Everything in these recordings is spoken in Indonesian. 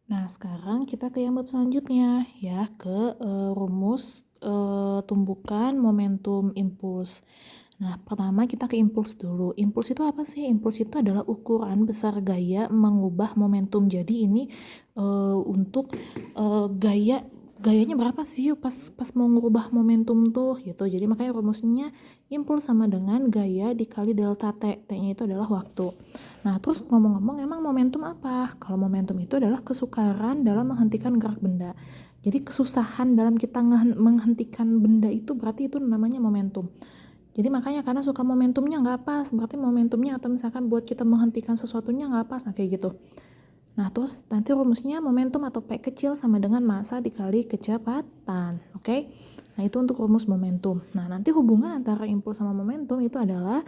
Nah, sekarang kita ke yang bab selanjutnya ya, ke rumus tumbukan momentum impuls. Nah, pertama kita ke impuls dulu. Impuls itu apa sih? Impuls itu adalah ukuran besar gaya mengubah momentum. Jadi ini untuk gayanya berapa sih pas pas mau ngubah momentum tuh gitu. Jadi makanya rumusnya impuls sama dengan gaya dikali delta T. T-nya itu adalah waktu. Nah, terus ngomong-ngomong emang momentum apa? Kalau momentum itu adalah kesukaran dalam menghentikan gerak benda. Jadi kesusahan dalam kita menghentikan benda itu berarti itu namanya momentum. Jadi makanya karena suka momentumnya nggak pas, berarti momentumnya atau misalkan buat kita menghentikan sesuatunya nggak pas, nah kayak gitu. Nah, terus nanti rumusnya momentum atau P kecil sama dengan massa dikali kecepatan, oke? Nah, itu untuk rumus momentum. Nah, nanti hubungan antara impuls sama momentum itu adalah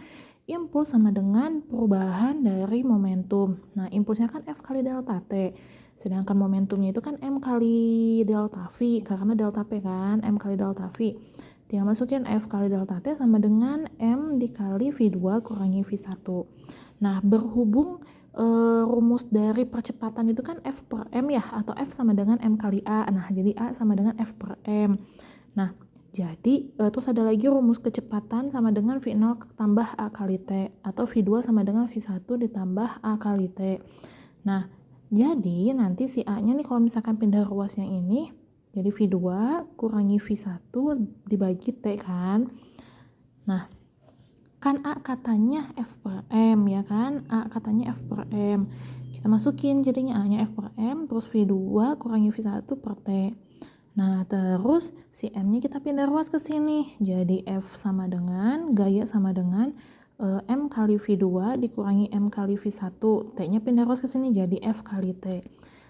impuls sama dengan perubahan dari momentum. Nah, impulsnya kan F kali delta T, sedangkan momentumnya itu kan M kali delta V, karena delta P kan, M kali delta V. Tinggal masukin F kali delta T sama dengan M dikali V2 kurangi V1. Nah, berhubung rumus dari percepatan itu kan F per M ya, atau F sama dengan M kali A. Nah, jadi A sama dengan F per M. Nah, jadi terus ada lagi rumus kecepatan sama dengan V0 tambah A kali T, atau V2 sama dengan V1 ditambah A kali T. Nah, jadi nanti si A-nya nih kalau misalkan pindah ruas yang ini, jadi V2 kurangi V1 dibagi T kan. Nah, kan A katanya F per M ya kan, A katanya F per M, kita masukin jadinya A nya F per M, terus V2 kurangi V1 per T. Nah, terus si M nya kita pindah ruas ke sini, jadi F sama dengan gaya sama dengan M kali V2 dikurangi M kali V1, T nya pindah ruas ke sini jadi F kali T.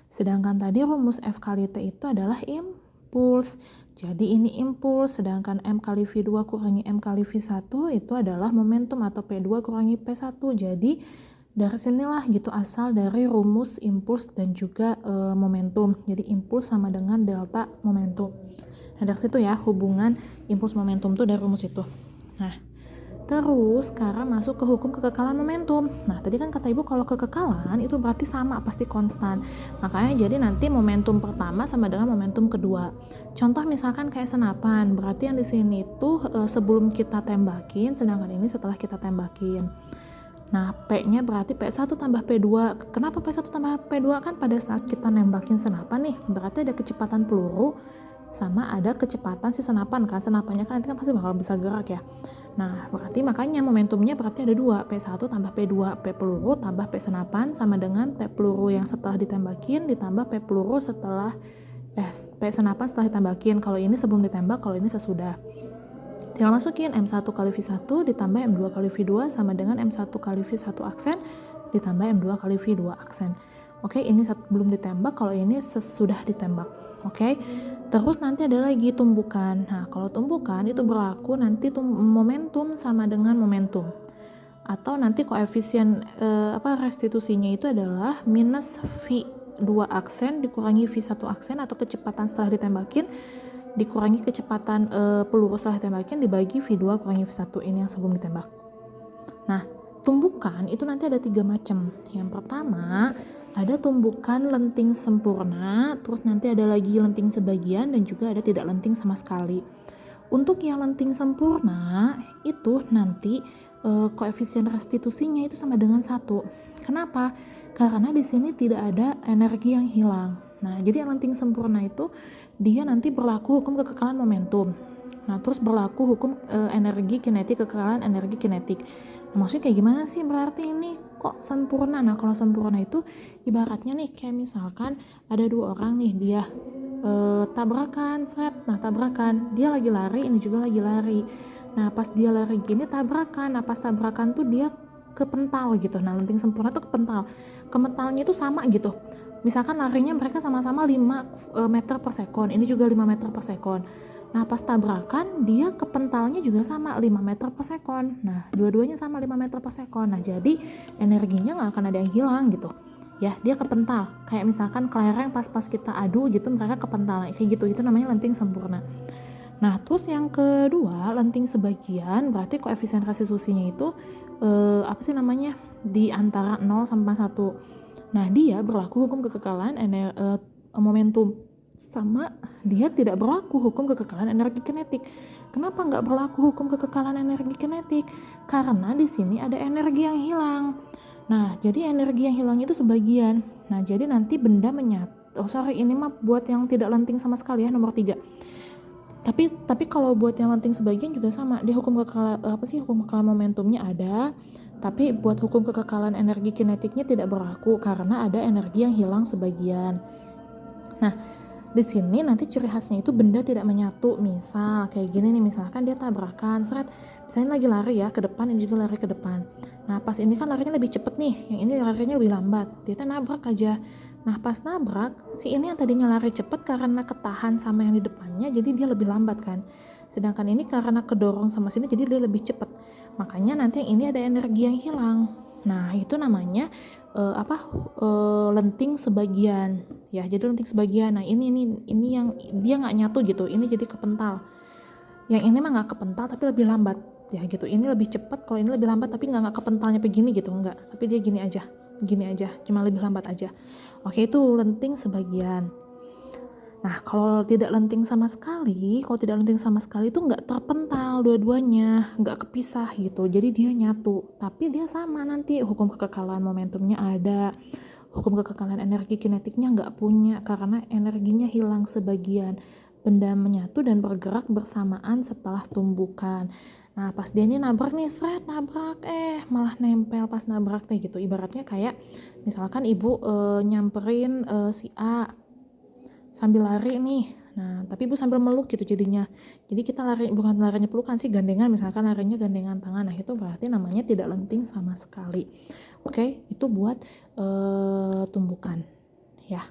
Sedangkan tadi rumus F kali T itu adalah impuls. Jadi ini impuls, sedangkan M kali V2 kurangi M kali V1 itu adalah momentum atau P2 kurangi P1. Jadi dari sinilah gitu asal dari rumus impuls dan juga momentum. Jadi impuls sama dengan delta momentum. Nah, dari situ ya hubungan impuls momentum tuh dari rumus itu. Nah, terus sekarang masuk ke hukum kekekalan momentum. Nah, tadi kan kata ibu kalau kekekalan itu berarti sama, pasti konstan. Makanya jadi nanti momentum pertama sama dengan momentum kedua. Contoh misalkan kayak senapan, berarti yang di sini tuh sebelum kita tembakin, sedangkan ini setelah kita tembakin. Nah, P-nya berarti P1 tambah P2. Kenapa P1 tambah P2? Kan pada saat kita nembakin senapan nih, berarti ada kecepatan peluru sama ada kecepatan si senapan kan. Senapannya kan nanti kan pasti bakal bisa gerak ya. Nah, berarti makanya momentumnya berarti ada dua, P1 tambah P2, P peluru tambah P senapan sama dengan P peluru yang setelah ditembakin ditambah P peluru setelah P senapan setelah ditembakin. Kalau ini sebelum ditembak, kalau ini sesudah. Tinggal masukin M1 kali V1 ditambah M2 kali V2 sama dengan M1 kali V1 aksen ditambah M2 kali V2 aksen. Oke, ini belum ditembak, kalau ini sesudah ditembak. Oke, terus nanti ada lagi tumbukan. Nah, kalau tumbukan itu berlaku nanti momentum sama dengan momentum. Atau nanti koefisien restitusinya itu adalah minus V2 aksen dikurangi V1 aksen, atau kecepatan setelah ditembakin dikurangi kecepatan peluru setelah tembakin dibagi V2 kurangi V1, ini yang sebelum ditembak. Nah, tumbukan itu nanti ada 3 macam. Yang pertama ada tumbukan lenting sempurna, terus nanti ada lagi lenting sebagian, dan juga ada tidak lenting sama sekali. Untuk yang lenting sempurna itu nanti koefisien restitusinya itu sama dengan 1. Kenapa? Karena di sini tidak ada energi yang hilang. Nah, jadi yang lenting sempurna itu dia nanti berlaku hukum kekekalan momentum. Nah, terus berlaku hukum energi kinetik, kekekalan energi kinetik. Nah, maksudnya kayak gimana sih berarti ini kok sempurna? Nah, kalau sempurna itu ibaratnya nih kayak misalkan ada 2 orang nih, dia tabrakan, nah tabrakan, dia lagi lari, ini juga lagi lari. Nah, pas dia lari gini tabrakan, nah pas tabrakan tuh dia kepental gitu. Nah, lenting sempurna tuh kepental, kementalnya itu sama gitu. Misalkan larinya mereka sama-sama 5 meter per sekon, ini juga 5 meter per sekon. Nah, pas tabrakan dia kepentalnya juga sama 5 meter per sekon. Nah, dua-duanya sama 5 meter per sekon. Nah, jadi energinya nggak akan ada yang hilang gitu ya, dia kepental. Kayak misalkan kelereng pas kita adu gitu, mereka kepental kayak gitu, itu namanya lenting sempurna. Nah, terus yang kedua lenting sebagian, berarti koefisien restitusinya itu apa sih namanya, di antara 0 sampai 1. Nah, dia berlaku hukum kekekalan momentum, sama dia tidak berlaku hukum kekekalan energi kinetik. Kenapa nggak berlaku hukum kekekalan energi kinetik? Karena di sini ada energi yang hilang. Nah, jadi energi yang hilang itu sebagian. Nah, jadi nanti benda menyatu. Oh sorry, ini mah buat yang tidak lenting sama sekali ya, nomor 3. Tapi kalau buat yang lenting sebagian juga sama. Dia hukum kekekalan momentumnya ada, tapi buat hukum kekekalan energi kinetiknya tidak berlaku karena ada energi yang hilang sebagian. Nah, di sini nanti ciri khasnya itu benda tidak menyatu. Misal kayak gini nih, misalkan dia tabrakan, seret, misalnya lagi lari ya ke depan, ini juga lari ke depan. Nah, pas ini kan larinya lebih cepet nih, yang ini larinya lebih lambat. Dia nabrak aja. Nah, pas nabrak, si ini yang tadinya lari cepet karena ketahan sama yang di depannya, jadi dia lebih lambat kan. Sedangkan ini karena kedorong sama sini, jadi dia lebih cepet. Makanya nanti yang ini ada energi yang hilang. Nah, itu namanya lenting sebagian. Ya, jadi lenting sebagian. Nah, ini yang dia nggak nyatu gitu. Ini jadi kepental. Yang ini mah nggak kepental tapi lebih lambat. Ya gitu. Ini lebih cepat, kalau ini lebih lambat tapi nggak kepentalnya begini gitu, enggak. Tapi dia gini aja, cuma lebih lambat aja. Oke, itu lenting sebagian. Nah, kalau tidak lenting sama sekali itu nggak terpental dua-duanya, nggak kepisah gitu. Jadi dia nyatu, tapi dia sama nanti hukum kekekalan momentumnya ada, hukum kekekalan energi kinetiknya nggak punya karena energinya hilang sebagian. Benda menyatu dan bergerak bersamaan setelah tumbukan. Nah, pas dia ini nabrak nih, nabrak, malah nempel pas nabrak nih gitu. Ibaratnya kayak misalkan ibu nyamperin si A sambil lari nih, nah tapi ibu sambil meluk gitu jadinya. Jadi kita lari, bukan larinya pelukan sih, gandengan, misalkan larinya gandengan tangan. Nah itu berarti namanya tidak lenting sama sekali. Oke, itu buat tumbukan ya.